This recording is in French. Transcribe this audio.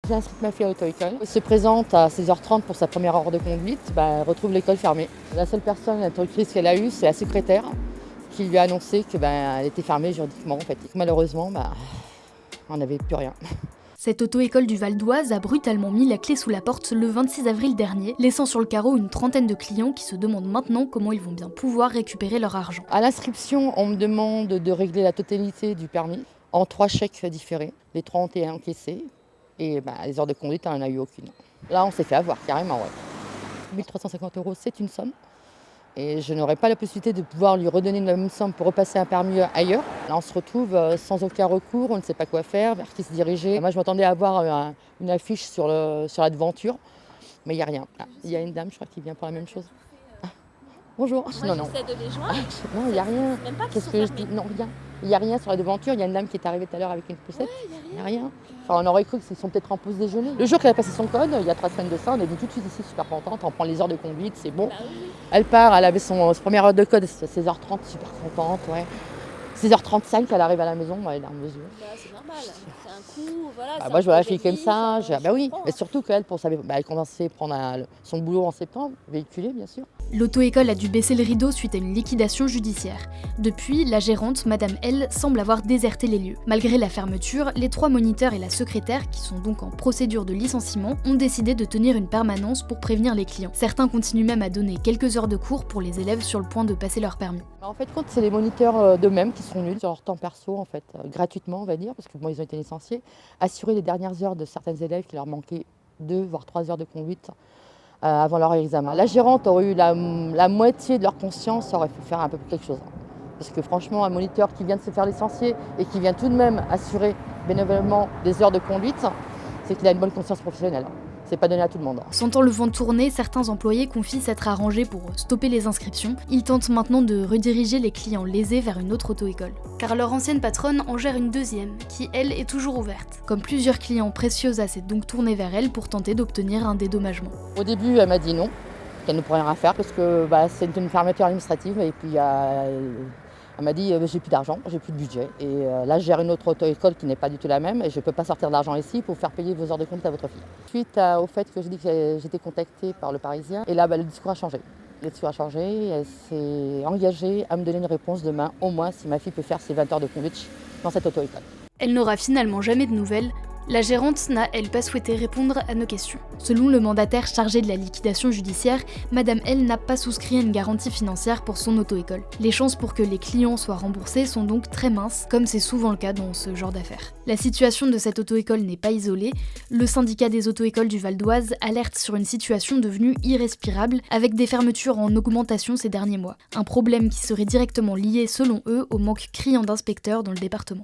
J'ai inscrit ma fille à l'auto-école. Elle se présente à 16h30 pour sa première heure de conduite, elle retrouve l'école fermée. La seule personne interlocutrice qu'elle a eue, c'est la secrétaire qui lui a annoncé qu'elle était fermée juridiquement en fait. Malheureusement, on n'avait plus rien. Cette auto-école du Val d'Oise a brutalement mis la clé sous la porte le 26 avril dernier, laissant sur le carreau une trentaine de clients qui se demandent maintenant comment ils vont bien pouvoir récupérer leur argent. À l'inscription, on me demande de régler la totalité du permis en 3 chèques différés. Les 3 ont été encaissés et les heures de conduite, on n'en a eu aucune. Là, on s'est fait avoir carrément, ouais. 1 350 €, c'est une somme. Et je n'aurai pas la possibilité de pouvoir lui redonner la même somme pour repasser un permis ailleurs. Là, on se retrouve sans aucun recours, on ne sait pas quoi faire, vers qui se diriger. Moi, je m'attendais à avoir une affiche sur la devanture, mais il n'y a rien. Il y a une dame, je crois, qui vient pour la même chose. Bonjour. Moi, j'essaie de les joindre. Non, il n'y a rien. Même pas Qu'est-ce que je dis? Non, rien. Il n'y a rien sur la devanture. Il y a une dame qui est arrivée tout à l'heure avec une poussette. Il n'y a rien. Enfin, on aurait cru qu'ils sont peut-être en pause déjeuner. Le jour qu'elle a passé son code, il y a 3 semaines de ça, on est venu tout de suite ici super contente. On prend les heures de conduite, c'est bon. Elle part, elle avait sa première heure de code, c'est à 16h30, super contente, ouais. 16h35, elle arrive à la maison, elle est larmes aux yeux. C'est normal, c'est un coup, voilà. Moi, je vois la fille comme ça, oui. Et surtout qu'elle, elle commençait à prendre son boulot en septembre, véhiculé bien sûr. L'auto-école a dû baisser le rideau suite à une liquidation judiciaire. Depuis, la gérante, Madame L, semble avoir déserté les lieux. Malgré la fermeture, les 3 moniteurs et la secrétaire, qui sont donc en procédure de licenciement, ont décidé de tenir une permanence pour prévenir les clients. Certains continuent même à donner quelques heures de cours pour les élèves sur le point de passer leur permis. En fait, c'est les moniteurs d'eux-mêmes qui sont venus sur leur temps perso, en fait, gratuitement, on va dire, parce que ils ont été licenciés, assurer les dernières heures de certains élèves qui leur manquaient 2 voire 3 heures de conduite avant leur examen. La gérante aurait eu la moitié de leur conscience, ça aurait pu faire un peu quelque chose. Parce que franchement, un moniteur qui vient de se faire licencier et qui vient tout de même assurer bénévolement des heures de conduite, c'est qu'il a une bonne conscience professionnelle. C'est pas donné à tout le monde. Sentant le vent tourner, certains employés confient s'être arrangés pour stopper les inscriptions. Ils tentent maintenant de rediriger les clients lésés vers une autre auto-école. Car leur ancienne patronne en gère une deuxième, qui elle est toujours ouverte. Comme plusieurs clients, Preciosa s'est donc tournée vers elle pour tenter d'obtenir un dédommagement. Au début, elle m'a dit non, qu'elle ne pourrait rien faire parce que c'est une fermeture administrative et puis elle m'a dit j'ai plus d'argent, j'ai plus de budget. Et là, je gère une autre auto-école qui n'est pas du tout la même et je ne peux pas sortir d'argent ici pour faire payer vos heures de conduite à votre fille. Suite au fait que j'ai dit que j'étais contactée par le Parisien, et là, le discours a changé. Le discours a changé, elle s'est engagée à me donner une réponse demain, au moins, si ma fille peut faire ses 20 heures de conduite dans cette auto-école. Elle n'aura finalement jamais de nouvelles. La gérante n'a, elle, pas souhaité répondre à nos questions. Selon le mandataire chargé de la liquidation judiciaire, Madame L n'a pas souscrit à une garantie financière pour son auto-école. Les chances pour que les clients soient remboursés sont donc très minces, comme c'est souvent le cas dans ce genre d'affaires. La situation de cette auto-école n'est pas isolée. Le syndicat des auto-écoles du Val d'Oise alerte sur une situation devenue irrespirable, avec des fermetures en augmentation ces derniers mois. Un problème qui serait directement lié, selon eux, au manque criant d'inspecteurs dans le département.